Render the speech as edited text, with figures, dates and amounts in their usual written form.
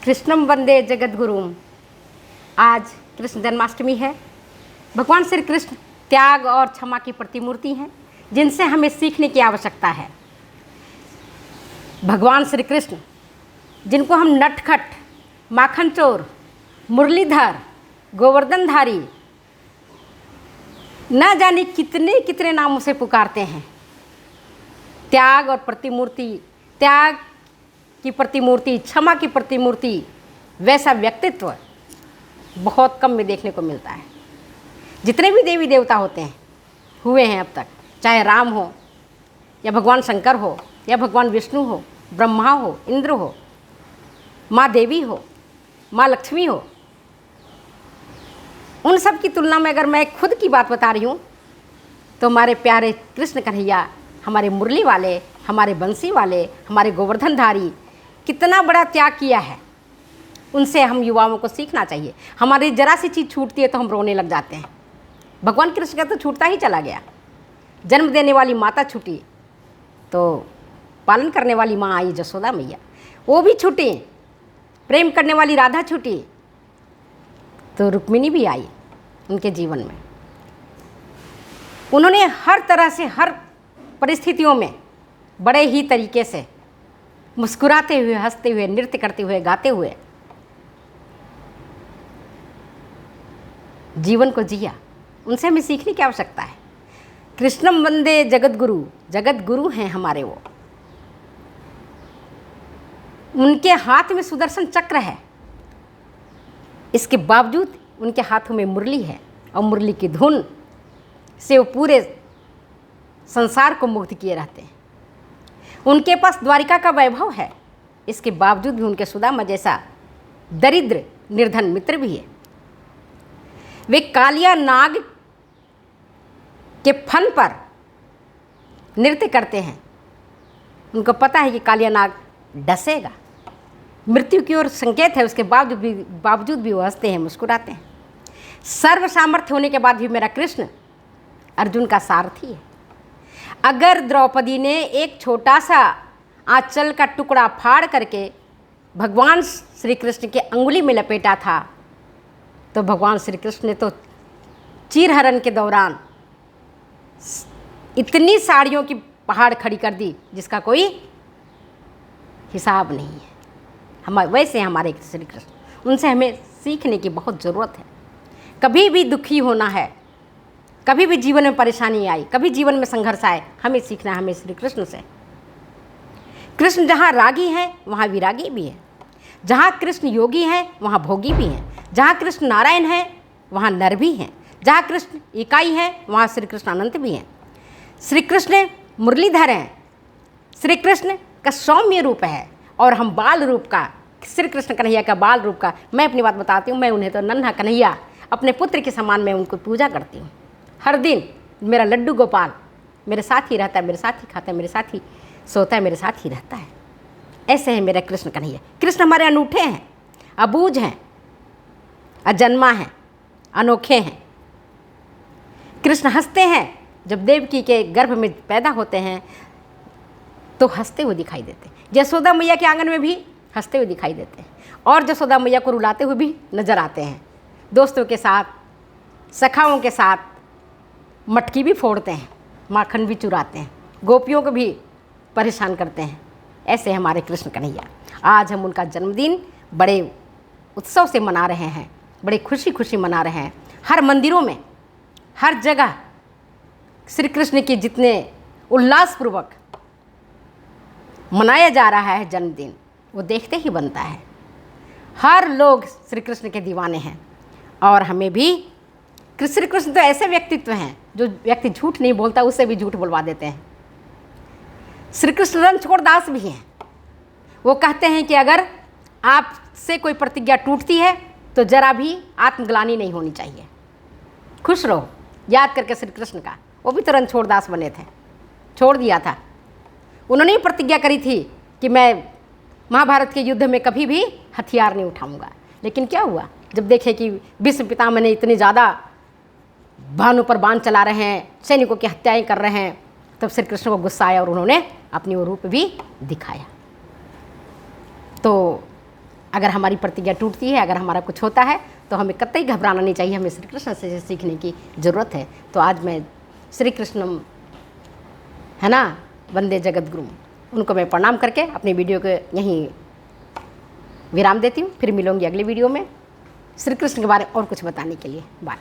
कृष्णम वंदे जगद्गुरुम। आज कृष्ण जन्माष्टमी है। भगवान श्री कृष्ण त्याग और क्षमा की प्रतिमूर्ति हैं, जिनसे हमें सीखने की आवश्यकता है। भगवान श्री कृष्ण, जिनको हम नटखट, माखन चोर, मुरलीधर, गोवर्धनधारी, न जाने कितने कितने नामों से पुकारते हैं। त्याग और प्रतिमूर्ति, त्याग की प्रतिमूर्ति, क्षमा की प्रतिमूर्ति, वैसा व्यक्तित्व बहुत कम में देखने को मिलता है। जितने भी देवी देवता होते हैं, हुए हैं अब तक, चाहे राम हो या भगवान शंकर हो या भगवान विष्णु हो, ब्रह्मा हो, इंद्र हो, माँ देवी हो, माँ लक्ष्मी हो, उन सब की तुलना में अगर मैं खुद की बात बता रही हूँ तो हमारे प्यारे कृष्ण कन्हैया, हमारे मुरली वाले, हमारे बंसी वाले, हमारे गोवर्धनधारी कितना बड़ा त्याग किया है। उनसे हम युवाओं को सीखना चाहिए। हमारी जरा सी चीज़ छूटती है तो हम रोने लग जाते हैं। भगवान कृष्ण का तो छूटता ही चला गया। जन्म देने वाली माता छूटी तो पालन करने वाली माँ आई जसोदा मैया, वो भी छूटी। प्रेम करने वाली राधा छूटी तो रुक्मिणी भी आई उनके जीवन में। उन्होंने हर तरह से, हर परिस्थितियों में बड़े ही तरीके से मुस्कुराते हुए, हंसते हुए, नृत्य करते हुए, गाते हुए जीवन को जिया। उनसे हमें सीखने की आवश्यकता है। कृष्णम वंदे जगद्गुरु, जगत गुरु हैं हमारे वो। उनके हाथ में सुदर्शन चक्र है, इसके बावजूद उनके हाथों में मुरली है और मुरली की धुन से वो पूरे संसार को मुग्ध किए रहते हैं। उनके पास द्वारिका का वैभव है, इसके बावजूद भी उनके सुदामा जैसा दरिद्र निर्धन मित्र भी है। वे कालिया नाग के फन पर नृत्य करते हैं। उनको पता है कि कालिया नाग डसेगा, मृत्यु की ओर संकेत है, उसके बावजूद भी वो हंसते हैं, मुस्कुराते हैं। सर्व सामर्थ्य होने के बाद भी मेरा कृष्ण अर्जुन का सारथी है। अगर द्रौपदी ने एक छोटा सा आंचल का टुकड़ा फाड़ करके भगवान श्री कृष्ण के अंगुली में लपेटा था तो भगवान श्री कृष्ण ने तो चीरहरण के दौरान इतनी साड़ियों की पहाड़ खड़ी कर दी जिसका कोई हिसाब नहीं है। वैसे हमारे श्री कृष्ण, उनसे हमें सीखने की बहुत ज़रूरत है। कभी भी दुखी होना है, कभी भी जीवन में परेशानी आई, कभी जीवन में संघर्ष आए, हमें सीखना है हमें श्री कृष्ण से। कृष्ण जहाँ रागी हैं वहाँ विरागी भी है। जहाँ कृष्ण योगी हैं वहाँ भोगी भी हैं। जहाँ कृष्ण नारायण हैं वहाँ नर भी हैं। जहाँ कृष्ण इकाई हैं वहाँ श्री कृष्ण अनंत भी हैं। श्री कृष्ण मुरलीधर हैं। श्री कृष्ण का सौम्य रूप है और हम बाल रूप का, श्री कृष्ण कन्हैया का बाल रूप का। मैं अपनी बात बताती हूँ, मैं उन्हें तो नन्हा कन्हैया, अपने पुत्र के समान मैं उनको पूजा करती हूँ। हर दिन मेरा लड्डू गोपाल मेरे साथ ही रहता है, मेरे साथ ही खाता है, मेरे साथ ही सोता है, मेरे साथ ही रहता है। ऐसे है मेरा कृष्ण कन्हैया। कृष्ण हमारे अनूठे हैं, अबूझ हैं, अजन्मा हैं, अनोखे हैं। कृष्ण हंसते हैं। जब देवकी के गर्भ में पैदा होते हैं तो हंसते हुए दिखाई देते हैं। यशोदा मैया के आंगन में भी हंसते हुए दिखाई देते हैं और यशोदा मैया को रुलाते हुए भी नजर आते हैं। दोस्तों के साथ, सखाओं के साथ मटकी भी फोड़ते हैं, माखन भी चुराते हैं, गोपियों को भी परेशान करते हैं। ऐसे हमारे कृष्ण कन्हैया। आज हम उनका जन्मदिन बड़े उत्सव से मना रहे हैं, बड़े खुशी खुशी मना रहे हैं। हर मंदिरों में, हर जगह श्री कृष्ण के जितने उल्लासपूर्वक मनाया जा रहा है जन्मदिन, वो देखते ही बनता है। हर लोग श्री कृष्ण के दीवाने हैं और हमें भी। श्री कृष्ण तो ऐसे व्यक्तित्व हैं जो व्यक्ति झूठ नहीं बोलता उससे भी झूठ बुलवा देते हैं। श्री कृष्ण रणछोड़ दास भी हैं। वो कहते हैं कि अगर आपसे कोई प्रतिज्ञा टूटती है तो जरा भी आत्मग्लानि नहीं होनी चाहिए, खुश रहो याद करके श्री कृष्ण का। वो भी तो रणछोड़ दास बने थे, छोड़ दिया था। उन्होंने ही प्रतिज्ञा करी थी कि मैं महाभारत के युद्ध में कभी भी हथियार नहीं उठाऊंगा। लेकिन क्या हुआ, जब देखे कि भीष्म पितामह ने इतनी ज़्यादा बाणों पर बाण चला रहे हैं, सैनिकों की हत्याएं कर रहे हैं, तब श्री कृष्ण को गुस्सा आया और उन्होंने अपनी वो रूप भी दिखाया। तो अगर हमारी प्रतिज्ञा टूटती है, अगर हमारा कुछ होता है, तो हमें कतई घबराना नहीं चाहिए, हमें श्री कृष्ण से सीखने की ज़रूरत है। तो आज मैं श्री कृष्णम, है ना, वंदे जगत गुरु, उनको मैं प्रणाम करके अपनी वीडियो को यहीं विराम देती हूँ। फिर मिलूंगी अगली वीडियो में श्री कृष्ण के बारे में और कुछ बताने के लिए। बाय।